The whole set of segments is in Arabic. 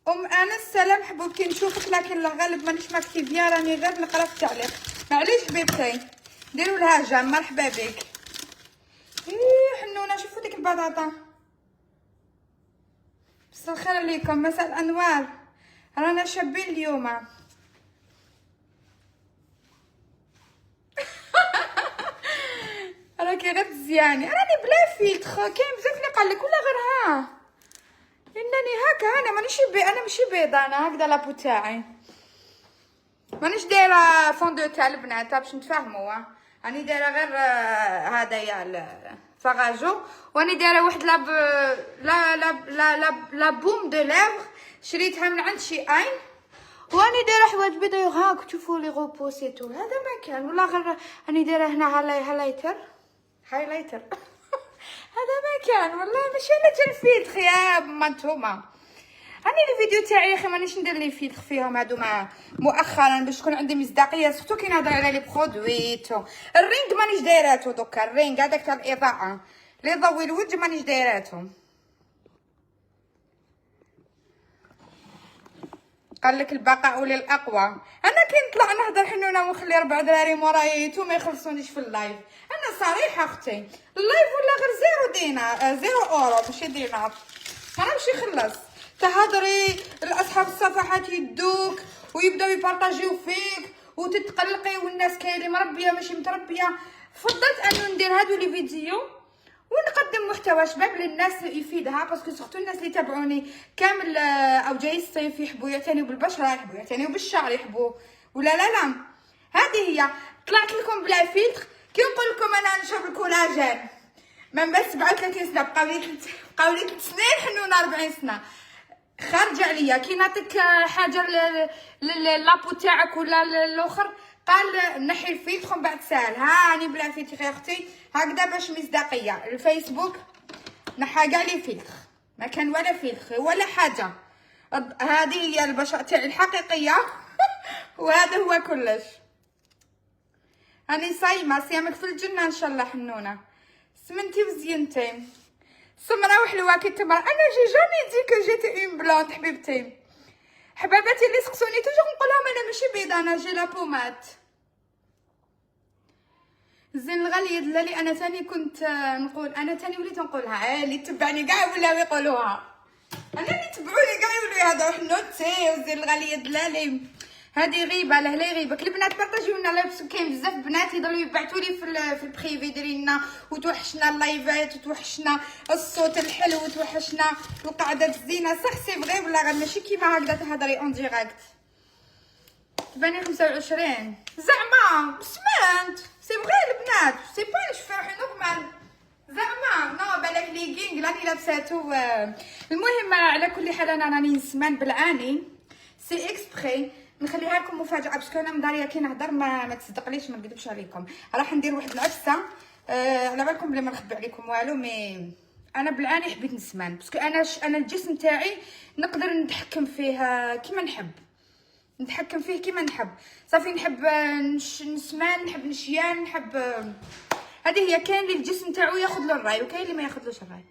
انا السلام حبوبتي، نشوفك لكن لا غالب مانيش مكتبيه، راني غير نقرا في التعليق. معليش حبيبتي، ديروا لها جام. مرحبا بك. حنونه، شوفوا ديك البطاطا. مساء الخير عليكم، مساء الانوار. رانا شابين اليوم. راكي غير تزياني، راني بلا فيلتر. كاين بزاف اللي قال لك ولا غير ها انني هكا. انا انا ماشي بيضه، انا هكذا لابو تاعي. مانيش دايره فون دو تاع البنات باش نتفاهموا. راني دايره غير هذايا الفراجو، واني دايره واحد لا بوم دو لافغ شريتها من عند شي اين، واني دايره حوايج بيضاء هاك تشوفوا لي غوبوسيتو. هذا ما كان ولا غير راني دايره هنا هايلايتر هذا ما كان والله. ماشي انا تنفيد يا ما نتوما. راني الفيديو تاعي يا اخي مانيش ندير لي فيلتر فيهم هادو مؤخرا باش تكون عندي مصداقيه، سورتو كي نهضر على لي برودويت. الرينغ مانيش دايراتو دوكا، الرينغ هذاك تاع الاضاءه لي ضوي الوجه مانيش دايراتهم. قال لك البقاء للاقوى. انا كي نطلع نهضر حنونه ونخلي 4 دراري مورايا تو ما يخلصونيش في اللايف. انا صريحه اختي، اللايف ولا غير 0 دينار 0 اورو ماشي دينار. انا ماشي يخلص تهضري الاصحاب الصفحات يدوك ويبداو يبارطاجيو فيك وتتقلقي، والناس كاينه مربيه ماشي متربيه. فضلت انه ندير هادو لي فيديو ونقدم محتوى شباب للناس يفيدها، باسكو سورتو الناس اللي تابعوني كامل او جاي الصيف يحبوا يعتنيوا بالبشره، يحبوا يعتنيوا بالشعر، يحبوا ولا لا. هذه هي. طلعت لكم بلا فيلتر. كي نقول لكم انا نشرب الكولاجين من بس 37 سنه، بقاو لي 3 سنين حنونه 40 سنه خارجه عليا. كي نعطيك حاجه لابو تاعك ولا الاخر قال نحي الفيلتر من بعد سال. هاني بلا فيلتر يا اختي هكذا باش مصداقيه. الفيسبوك نحى كاع لي فيلتر، ما كان ولا فيلتر ولا حاجه. هذه هي البشره تاعي الحقيقيه وهذا هو كلش. راني صايمه صيامك في الجنه ان شاء الله. حنونه سمنتي وزينتي سمره وحلوه كي تمر. انا جي جامي دي كو جيتي اون بلوند حبيبتي. حباباتي اللي سقسوني توجور نقول لهم انا ماشي بيضه، انا جي لا بومات. الزين الغاليه دلالي انا ثاني كنت نقول، انا ثاني وليت نقولها. اللي تبعني كاع ولاو يقولوها، انا اللي تبعوني كاع يقولوا هذا حنوتي والزين الغاليه دلالي. هذه غيبه لا لا غيبه. البنات بارطاجيو لنا لايف، كاين بزاف بنات يضلوا يبعثوا لي في البريفي ديرينا وتوحشنا اللايفات وتوحشنا الصوت الحلو وتوحشنا القعده الزينه. صح سي فغي ولا غير ماشي كيما هكذا تهضري اون ديريكت. تباني 25 زعما سمعت سي فغي البنات سي با نشفاح نورمال زعما نو بالك ليغينغ راني لابساتو. المهم على كل حال انا راني نسمان بالعاني سي اكسبري نخليها لكم مفاجاه، باسكو انا مداريه كي نهضر ما تصدقليش، ما نكذبش عليكم. راح ندير واحد العفسه على بالكم بلي ما نخبي عليكم والو، مي انا بالعاني حبيت نسمان باسكو انا الجسم تاعي نقدر نتحكم فيه كيما نحب، نتحكم فيه كيما نحب. صافي نحب نسمان، نحب نشيان، نحب هذه هي. كاين اللي الجسم تاعو ياخذ له الراي وكاين اللي ما ياخذلوش الراي.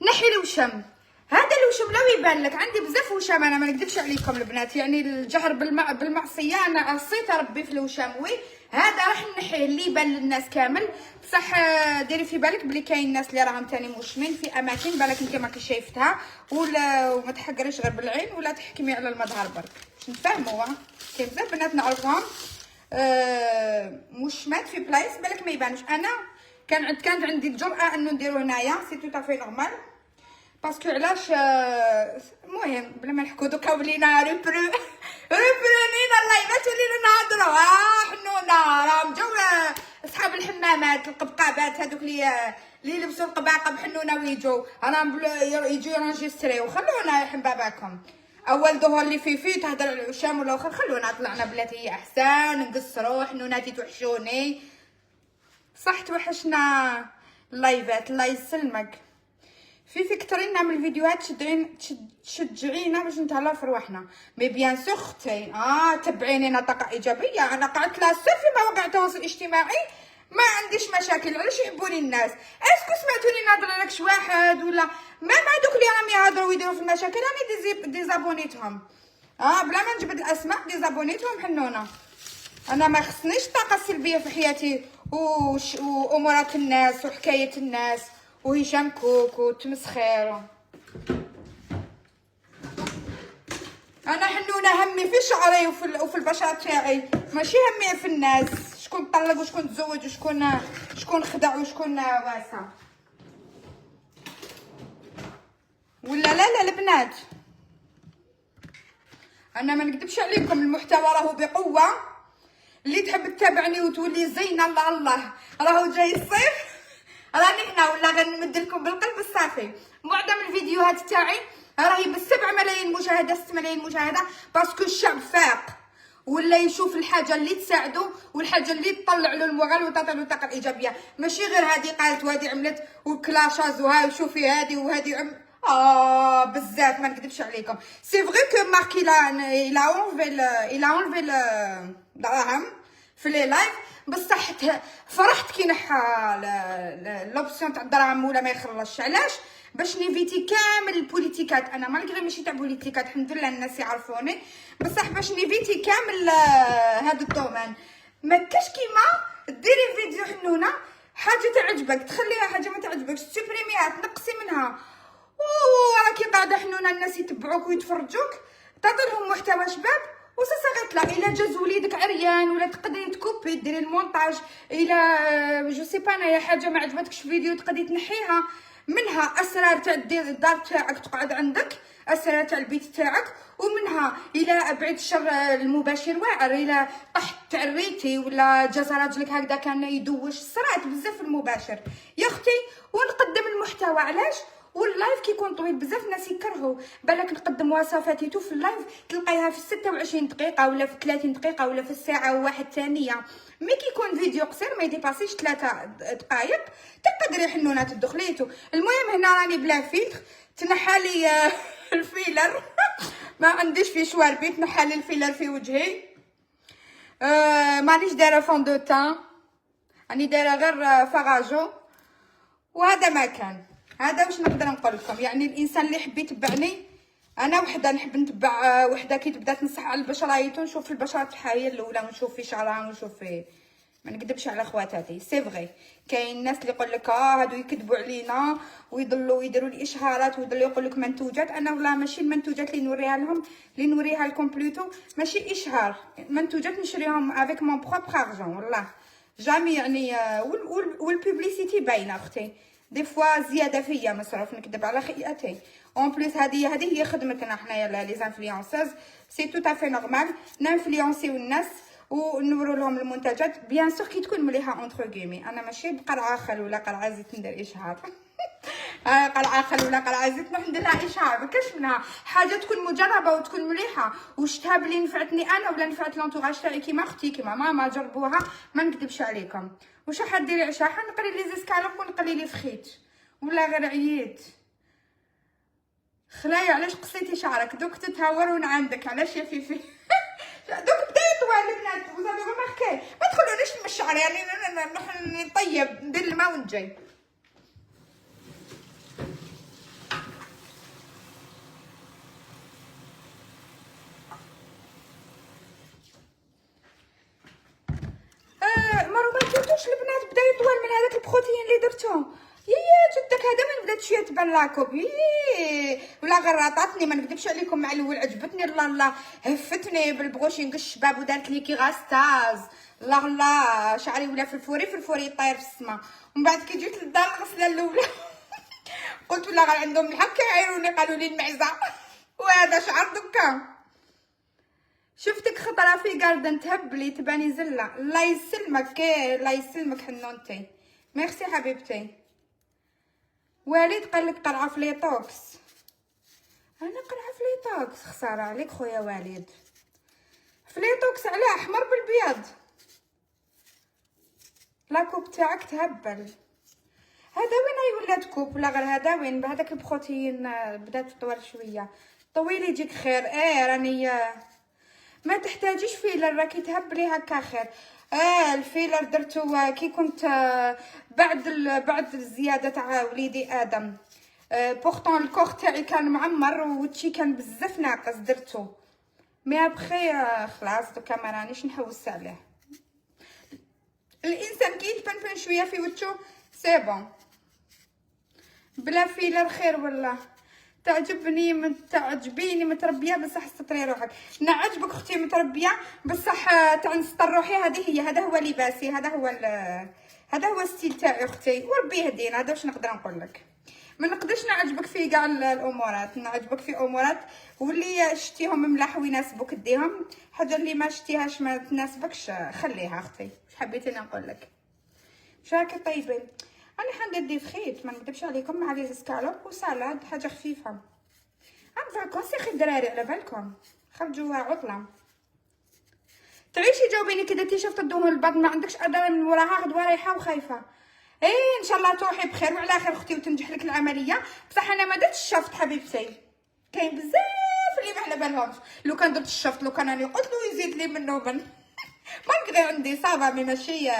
نحي الوشم. هذا الوشم لو يبان لك عندي بزاف وشم، انا ما نكذبش عليكم البنات، يعني الجهر بالمعصيه انا عصيت ربي في الوشم. وي هذا راح نحيه اللي يبان للناس كامل. بصح ديري في بالك بلي كاين الناس اللي راهم تاني موشمين في اماكن بالك انت ما كنتش شايفتها، وما تحقريش غير بالعين ولا تحكمي على المظهر برك باش نتفاهموا. كاين بزاف بنات نعرفهم موشمات في بلايص بالك ما يبانوش. انا كانت عندي الجرأه انه نديرو هنايا سي تو طافي نورمال باسكو علاش. المهم بلا ما نحكو دوكا ولينا ريبرونينا اللايفات ولينا نهضروا. حنونه راهم جاو اصحاب الحمامات القبقابات هذوك اللي يلبسوا القباقب حنونه ويجوا راهم يجوا يرانجستريو. خلونا يا حباباكم اول ظهور اللي فيه تهضر على الوشام والاخر. خلونا طلعنا بلاتي هي احسن نقصروا. حنوناتي توحشوني صح، توحشنا اللايفات. الله يسلمك. في كثرين نعمل فيديوهات تشجعينا باش نتهلاو في رواحنا. مي بيان سور اختي تبعيني نطاقه ايجابيه. انا قعدت لا في مواقع التواصل الاجتماعي ما عنديش مشاكل. علاش يحبوني الناس؟ اسكو سمعتوني نهضر على كش واحد ولا هادوك اللي راهم يهضروا ويديروا في المشاكل راني ديزابونيتهم. بلا ما نجبد الاسماء ديزابونيتهم حنونه. انا ما خصنيش الطاقه السلبيه في حياتي وامورات الناس وحكايه الناس وهشام كوك وتمسخير. انا حنونه همي في شعري وفي البشره تاعي، ماشي همي في الناس شكون طلق وشكون تزوج وشكون خدع وشكون واسع. ولا لا البنات انا ما نكذبش عليكم، المحتوى راهو بقوه. اللي تحب تتابعني وتولي زينه الله الله راهو جاي الصيف راني هنا ولا غنمد لكم بالقلب الصافي. معظم الفيديوهات تاعي راهي ب7 ملايين مشاهده 6 ملايين مشاهده باسكو الشعب فاق ولا يشوف الحاجه اللي تساعده والحاجه اللي تطلع له المورال وتعطي له الطاقه الايجابيه، ماشي غير هذه قالت وهذه عملت وكلاشاز وهاي وشوفي هذه وهذه بزاف. ما نكذبش عليكم سي فري كو مارك الى اونفي الدراهم في لي لايف، بصح فرحت كي نحى لوبسيون تاع الدراهم ولا ما يخلصش. علاش؟ باش نيفيتي كامل البوليتيكات. انا مالغري ماشي تاع بوليتيكات الحمد لله الناس يعرفوني، بصح باش نيفيتي كامل هذا الدومين. ما كاش كيما ديري فيديو حنونه حاجه تعجبك تخليها حاجه ما تعجبكش تسوبريميها تنقصي منها وراكي قاعده حنونه الناس يتبعوك ويتفرجوك تعطي لهم محتوى شباب وسا لا. الا جاز وليدك عريان ولا تقدري تكوبي ديري المونتاج، الا جو سي با انايا حاجه ما عجبتكش فيديو تقدري تنحيها منها اسرار تاع الدار تاعك تقعد عندك، اسرار تاع البيت تاعك، ومنها الا بعيد الشر المباشر واعر الا طحت تعريتي ولا جاز راجلك هكذا كان يدوش صرات بزاف المباشر يا اختي. ونقدم المحتوى علاش؟ واللايف كيكون طويل بزاف ناس يكرهوا بالك نقدم وصفاتيتو في اللايف تلقايها في 26 دقيقه ولا في 30 دقيقه ولا في الساعه وواحد ثانيه. مي كيكون فيديو قصير ما يديباسيش 3 دقائق تقدري حنونه تدخليتو. المهم هنا راني بلا فيلتر تنحالي الفيلر ما عنديش في شواربي تنحالي الفيلر في وجهي. مانيش دايره فون دو تان راني دايره غير فراجو وهذا ما كان. هذا واش نقدر نقول لكم، يعني الانسان اللي يحب يتبعني انا وحده نحب نتبع وحده كي تبدا تنصح على البشرايتو نشوف في البشره تاعها هي الاولى ونشوف في شعرها ونشوف في ما نكذبش على خواتاتي سي فغي. كاين الناس اللي يقول لك هادو يكذبوا علينا ويضلوا يديروا لي اشهارات ويضلوا يقول لك منتوجات. انا والله ماشي المنتوجات اللي نوريها لهم اللي نوريها لكم بلوتو ماشي اشهار، منتوجات نشريهم افيك مون بروبر ارجون والله جامي يعني. والبوبليسيتي باينه اختي دي فوا زياده فيا مصروف نكذب على خياتي. اون بليس هذه هي خدمتنا حنايا لي زانفلونسوز سي تو افي نورمال نانفلونسيو الناس ونورو لهم المنتجات بيان سور كي تكون مليحه اونتر كيمي. انا ماشي بقرعه خل ولا قرعه زيت ندير اشهار قرعه خل ولا قرعه زيت ندير لها اشهار ما كاش منها حاجه تكون مجربه وتكون مليحه وشتها بلي نفعتني انا ولا نفعت لونطوراج تاعي كيما اختي كيما ماما جربوها. ما نكذبش عليكم واش راح ديري عشاء نقري لي زيسكالوب ونقلي لي فخيت ولا غير عييت خلايا. علاش قصيتي شعرك دوك تتهورون عندك علاش يا فيفي دوك بدا يطول البنات وزادو غير ما تخلونيش من الشعر يعني نروح نطيب ندير الماء ونجي. مرو ما تشوفوش البنات بدا يطول من هذاك البروتين اللي درتو يا جدك هذا من بدات شويه تبان لاكوب ولا غرطاتني ما نكذبش عليكم مع الاول عجبتني الله هفتني بالبغوشينغ الشباب ودارت لي كي غاستاز الله شعري ولا في الفوري يطير في السما. ومن بعد كي جيت للدار الغسله الاولى قلت ولا غير عندهم الحق كيعايروني قالوا لي المعزه وهذا شعر دكا. شفتك خطره في جاردن تهبلي تباني زله الله يسلمك الله يسلمك حنونتي ميرسي حبيبتي. وليد قال لك قرعه في ليطوكس. انا قرعه في ليطوكس خساره عليك خويا وليد في ليطوكس على احمر بالبيض لاكوب تاعك تهبل. هذا وين ولات كوب ولا غير هذا وين بهذاك البروتين بدات تطول شويه طويل يجيك خير. راني ما تحتاجيش فيلر راكي تهبلي هكا خير. الفيلر درتو كي كنت بعد الزياده تاع وليدي ادم بورطون الكور تاعي كان معمر وهادشي كان بزاف ناقص درتو، مي ابخي خلاص دوكا ما رانيش نحوس عليه. الانسان كي يتبنبن شويه في وجهو سي بون، بلا فيلر خير والله. تعجبيني متربيه بصح ستري روحك. نعجبك اختي متربيه بصح تاع نستر روحي، هذا هو لباسي، هذا هو ستيل تاعي اختي، وربي يهدينا. هذا واش نقدر نقول لك، ما نقدرش نعجبك في كاع الامورات، نعجبك في امورات واللي شتيهم ملاح ويناسبوك ديهم، حاجه اللي ما شتيهاش ما تناسبكش خليها اختي. واش حبيتيني نقول لك؟ شاكي طيبين. انا حندير دي فخيت ما نكذبش عليكم، مع لي سكالوب وسالاد، حاجه خفيفه. انا فاكونسي خي الدراري على بالكم خرجوا عطله. تعيشي جاوبيني كي درتي شفت الدهون البطن ما عندكش اذى من وراها غدوه رايحه وخايفه؟ ايه ان شاء الله تروحي بخير وعلى خير اختي وتنجح لك العمليه. بصح انا ما درتش الشفط حبيبتي، كاين بزاف اللي ما على بالهمش. لو كان درت الشفط لو كان راني قلت له يزيد لي منه مالغري عندي صافا، مي ماشي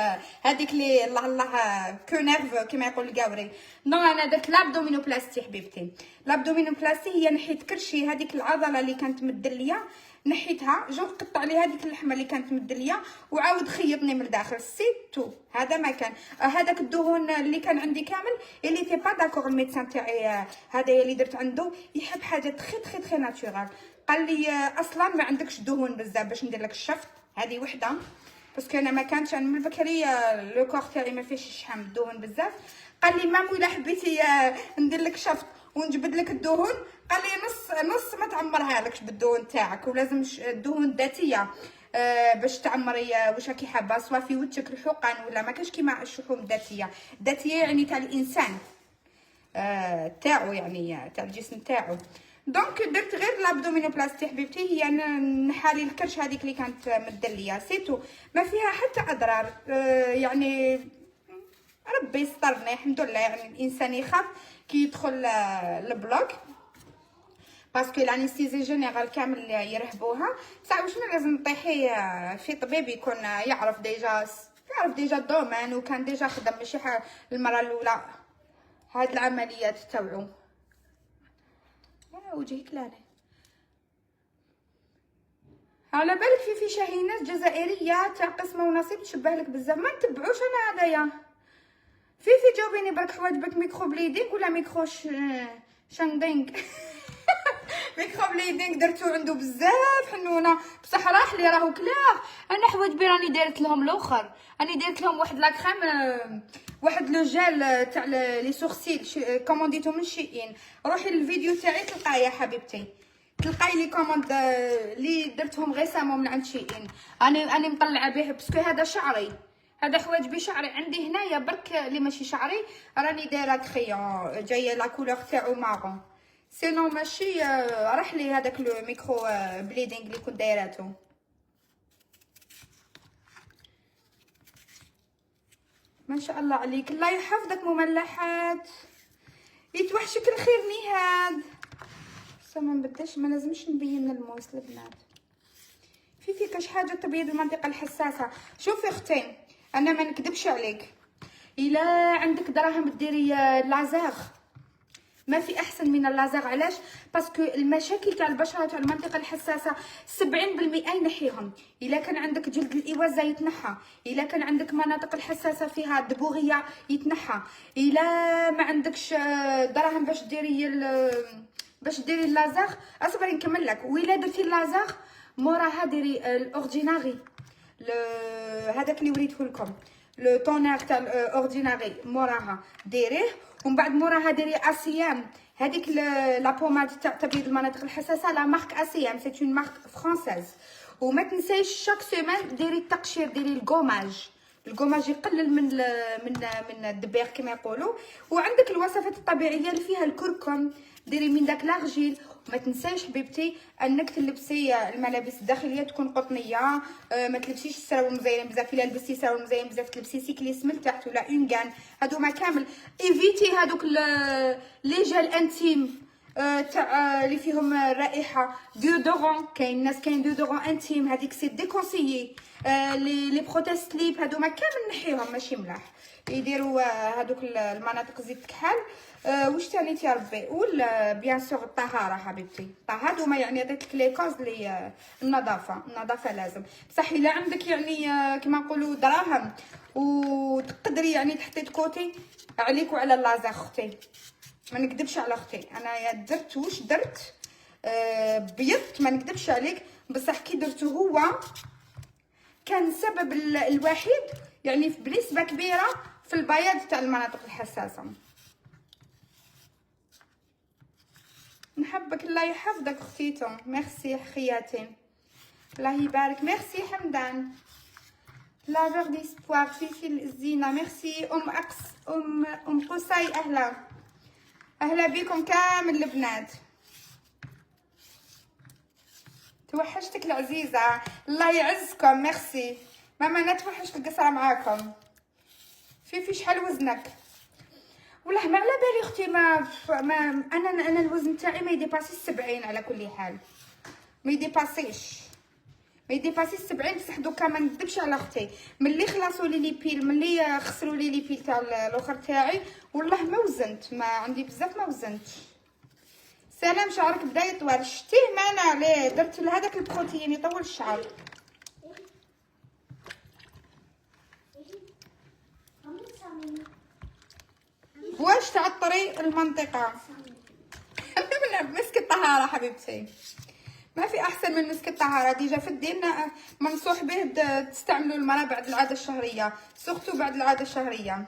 هذيك اللي الله كو نيرف كيما يقول القاوري. نو انا درت لابدومينوبلاستي حبيبتي. لابدومينوبلاستي هي نحيت كرشي، هذيك العضله اللي كانت مدليه نحيتها، جو قطع لي هذيك اللحمه اللي كانت مدليه وعاود خيطني من الداخل سيتو. هذا ما كان هذاك الدهون اللي كان عندي كامل اللي تي با داكور. الميدسان تاعي هذا اللي درت عنده يحب حاجه تخي ناتورال، قال لي اصلا ما عندكش دهون بزاف باش ندير لك الشفط. هذه وحده باسكو انا ما كانتش من البكري لو كور تاعي ما فيهش شحم الدهون بزاف. قال لي مام ولا حبيتي ندير لك شفط ونجبد لك الدهون، قال لي نص ما تعمرها لكش بالدهون تاعك، ولازم الدهون الذاتيه باش تعمري واش راكي حابه، سواء في وجهك الحقن ولا ما كاش كيما الشحوم الذاتيه. الذاتيه يعني تاع الانسان تاعو، يعني تاع الجسم تاعو. دونك درت غير لابدومينوبلاستي حبيبتي، هي نحالي الكرش هذيك اللي كانت مدليه سيتو، ما فيها حتى اضرار. يعني ربي يسترني الحمد لله. يعني الانسان يخاف كي يدخل البلوك باسكو الانستيزي جينيرال كامل يرهبوها. بصح واش لازم تطيحي في طبيب يكون يعرف ديجا الدومين وكان ديجا خدم، ماشي المره الاولى هاد العمليات تاوعو. وجهك لاني على بالك في شاهينات جزائريه تاع قسمه ونصيب تشبه لك بزاف، ما نتبعوش انا هذايا. في جاوبيني برك حواجبك ميكرو بليدينغ ولا ميكرو شاندينغ؟ ميكرو بليدينغ درتو عنده بزاف حنونه، بصح راح لي راهو كلاغ. انا حواجبي راني دايرت لهم الاخر، راني دايرت لهم واحد لاكريم، واحد لو جيل تاع لي سورسيل كومونديتو من شيئين. روحي للفيديو تاعي تلقاي يا حبيبتي، تلقاي لي كوموند اللي درتهم غيسامون من عند شيئين. اني مطلعه به باسكو هذا شعري، هذا حواجبي شعري عندي هنايا برك اللي ماشي شعري راني دايره كريون جايه لا كولور تاعو مارون. سينو ماشي راح لي هذاك لو ميكرو بليدينغ اللي كنت دايراتو. ما شاء الله عليك، الله يحفظك مملحات، يتوحشك الخير نهاد. بس ما نبداش، ما لازمش نبين الموس البنات. في كاش حاجه تبيض المنطقه الحساسه. شوفي اختي انا ما نكذبش عليك، الا عندك دراهم ديري لازير، ما في احسن من اللازير. علاش؟ باسكو المشاكل تاع البشره تاع المنطقه الحساسه 70% ينحيهم. الا كان عندك جلد الإوازة يتنحى، الا كان عندك مناطق الحساسه فيها دبوغيه يتنحى، الا ما عندكش دراهم باش ديري اللازير اصبري نكمل لك. وإلا درتي اللازير موراها ديري الاورديناري، هذاك اللي وريته لكم لو طونير تاع الاورديناري موراها ديريه، ومن بعد موراها ديري اسيام، هذيك لا بوماد تاع تبييض المناطق الحساسه لا مارك اسيام، سي اون مارك فرانسيز. وما تنسايش شاك سيمين ديري التقشير، ديري الكوماج يقلل من الدبيغ كما يقولوا. وعندك الوصفات الطبيعيه اللي فيها الكركم، ديري من داك لاغجيل. ما تنساش حبيبتي انك تلبسي الملابس الداخليه تكون قطنيه، ما تلبسيش السراول مزينه بزاف. الا لبستي سراول مزين بزاف تلبسي سيكليس من تحت ولا اونغان، هادو ما كامل ايفيتي هادوك لي جيل انتيم تاع اللي فيهم رائحه ديودورون. كاين ناس كاين ديودورون انتيم، هذيك سي ديكونسيي. لي بروتيز سليب هادوما كامل نحيهم ماشي ملاح، يديروا هادوك المناطق زيت الكحل. واش تاني يا ربي؟ ولا بيان سور الطهاره حبيبتي، هادوما يعني عطيتك لي كوز لي النظافه لازم. بصح الا عندك يعني كما نقولوا دراهم وتقدري يعني تحطي كوتي عليك وعلى اللازر اختي، ما نكذبش على اختي. انا يا درت واش درت بيضت، ما نكذبش عليك، بصح كي درته هو كان السبب الوحيد يعني بنسبه كبيره في البياض تاع المناطق الحساسه. نحبك، الله يحفظك اختيتو، ميرسي خياتي، الله يبارك، ميرسي حمدان، لافير ديسبوار، فيفي الزينه، ميرسي ام قصي، اهلا بكم كامل البنات، توحشتك العزيزه، الله يعزكم، ميرسي ماما، انا توحشت القصره معاكم. فيفي شحال وزنك؟ والله ما على بالي اختي، ما انا الوزن تاعي ما يديباسيش 70 على كل حال، ما يديباسيش 70. بصح دوكا ما نكذبش على اختي، ملي خلصوا لي بيل، ملي خسروا لي بيل تاع الاخر تاعي، والله ما وزنت، ما عندي بزاف ما وزنتش. سلام، شعرك بدا يطول، شتيه مانا عليه، درت لهذاك البروتين يطول الشعر. واش تعطري المنطقه مسك الطهاره حبيبتي، ما في احسن من مسك الطهاره. ديجا في الدين منصوح به تستعملوا المراه بعد العاده الشهريه، سورتو بعد العاده الشهريه.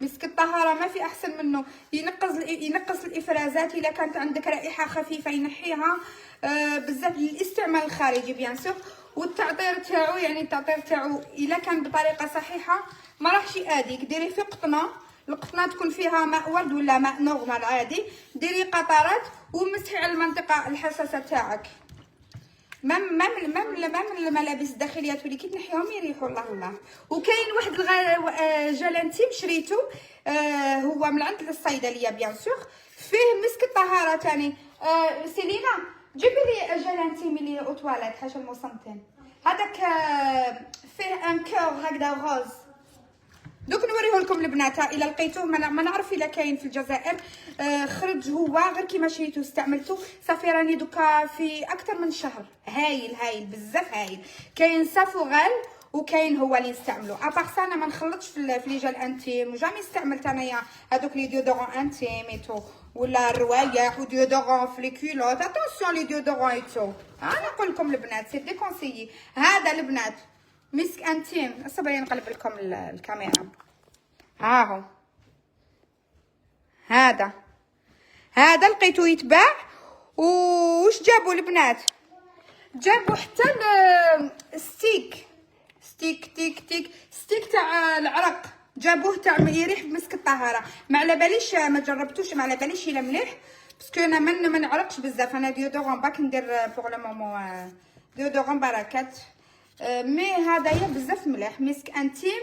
مسك الطهاره ما في احسن منه، ينقص الافرازات، الا كانت عندك رائحه خفيفه ينحيها بزاف للاستعمال الخارجي بيان سور. والتعطير تاعو يعني التعطير تاعو الا كان بطريقه صحيحه ما راحش يأذيك. ديري في قطنه، القطنه تكون فيها ماء ورد ولا ماء نورمال عادي، ديري قطرات ومسحي على المنطقه الحساسه تاعك. مام الملابس الداخليات اللي كي تنحيهم يريحوا الله. وكاين واحد جلانتيم شريته هو من عند الصيدليه بيان سور، فيه مسك الطهاره تاني. سيلينا جيبي لي جلانتيم اللي او تواليت حاجه المصنتين هذاك، فيه ان كور هكذا غوز. دوك نوريه لكم البنات الا لقيتوه، ما نعرف الا كاين في الجزائر. خرج هو غير كيما شريته استعملته صافي، راني دوكا في اكثر من شهر. هايل بزاف هايل. كاين سافوغال وكاين هو اللي نستعملو. ابارس انا ما نخلطش في لي جال انتيم، وجامي استعملت انايا هذوك لي ديودورون انتيم ايتو ولا الروايح وديودورون في لي كيلوت. اتونسيون لي ديودورون ايتو، انا نقول لكم البنات سي ديكونسيي. هذا البنات مسك انتيم، صبري نقلب لكم الكاميرا. ها هو هذا لقيته يتباع. وش جابوا البنات؟ جابوا حتى ستيك تاع العرق، جابوه تاع يريح بمسك الطهاره. ما على باليش، ما جربتوش، ما على باليش الا مليح، باسكو انا ما نعرقش بزاف. انا ديودورون باك ندير بوغ لو مومون ديودورون بركات، مي هذايا بزاف مليح. مسك انتيم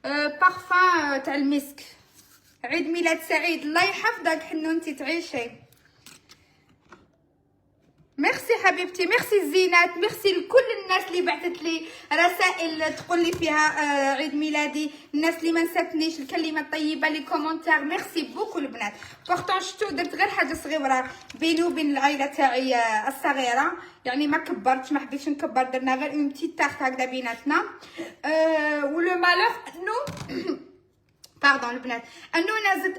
بارفان تاع المسك. عيد ميلاد سعيد، الله يحفظك حنونتي تعيشي. ميرسي حبيبتي، ميرسي الزينات، ميرسي لكل الناس اللي بعثت لي رسائل تقول لي فيها عيد ميلادي، الناس اللي ما نساتنيش الكلمه الطيبه، لي كومونتير، ميرسي بوكو البنات. بورتون شفتو درت غير حاجه صغيره بيني وبين العائله تاعي الصغيره، يعني ما كبرتش، ما حبيتش نكبر، درنا غير اون بتيت تارت هكذا بيناتنا. ولو مالور انو باردون البنات، انه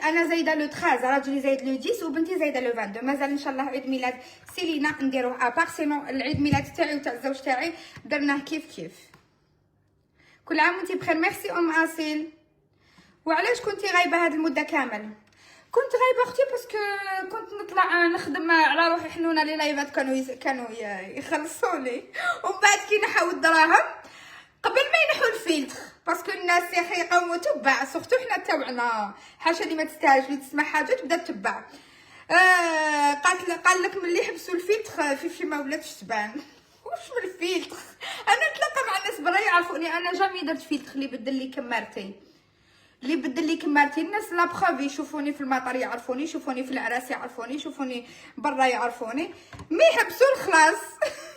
انا زايده لو 13، راجلي زايد لو 10 وبنتي زايده لو 22. مازال ان شاء الله عيد ميلاد سيلينا نديروه ابار، سينو العيد ميلاد تاعي وتاع الزوج تاعي درناه كيف. كل عام وانتي بخير. ميرسي ام اصيل. وعلاش كنتي غايبه هاد المده كامل؟ كنت غايبه اختي باسكو كنت نطلع نخدم على روحي حنونه. لي لايفات كانوا يخلصوني، ومن بعد كي نحاو الدراهم قبل ما ينحوا الفيلتر، باسكو الناس يا اخي يقوموا تبع، سورتو حنا تاوعنا حاجه اللي ما تستاهلش، اللي تسمع حاجه تبدا تتبع. قال لك ملي حبسوا الفيلتر في ما ولاتش تبان. واش من الفيلتر؟ انا نتلاقى مع الناس برا يعرفوني، انا جامي درت فيلتر اللي بدل لي كمارتي. اللي بدل لي كمارتي الناس لا بخوف يشوفوني في المطار يعرفوني، يشوفوني في العراس يعرفوني، يشوفوني برا يعرفوني، مي يحبسوا الخلاص.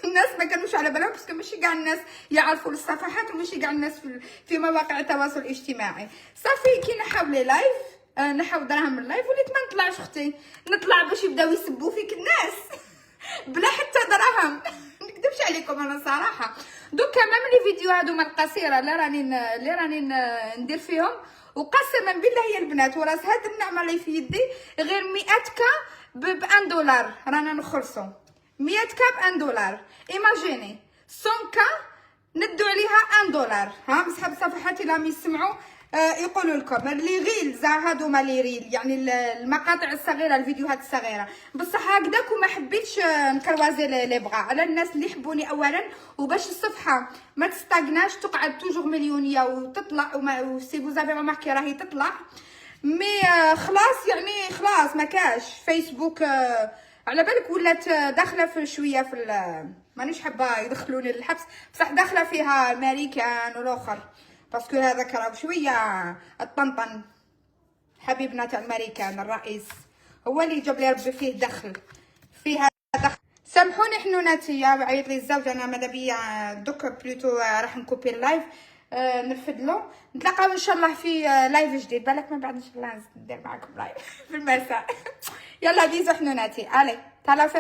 الناس ما كانوش على بالهم باسكو ماشي كاع الناس يعرفوا الصفحات وماشي كاع الناس في مواقع التواصل الاجتماعي. صافي كي نحاو لي لايف نحاو دراهم اللايف وليت ما نطلعش اختي، نطلع باش يبداو يسبوا فيك الناس بلا حتى دراهم. نكذبش عليكم انا صراحه. دوكا مام لي فيديو هادو القصيره اللي راني ندير فيهم، وقسما بالله يا البنات وراس هاد النعمه اللي في يدي غير 100 كا ب $1 رانا نخلصوا 100 كا $1. ايماجيني 100 كا ندو عليها $1. ها بصحاب صفحاتي راهم يسمعوا يقولوا لكم اللي غيل هادو ما لي ريل، يعني المقاطع الصغيره الفيديوهات الصغيره بصح هكذاك. وما حبيتش نكروازي لي بغا على الناس اللي يحبوني اولا، وباش الصفحه ما تستاغناش تقعد توجور مليونيه وتطلع وسي فوزافي ماركي راهي تطلع. مي خلاص يعني خلاص ما كاش فيسبوك على بالك ولات داخله في شويه في مانيش حابه يدخلوني للحبس، بصح داخله فيها امريكان والاخر باسكو هذاك راه شويه الطنطن حبيبنا تاع الامريكان الرئيس هو اللي جاب لي ربي فيه دخل فيها دخل. سامحوني حنوناتي عيط لي الزوج انا ماذا بيا دوك بلوتو راح نكوبي اللايف نرفدلو. نتلاقاو ان شاء الله في لايف جديد، بالك من بعد ان شاء الله ندير معكم لايف في المساء. يلا بيزو حنوناتي، الي تهلاو في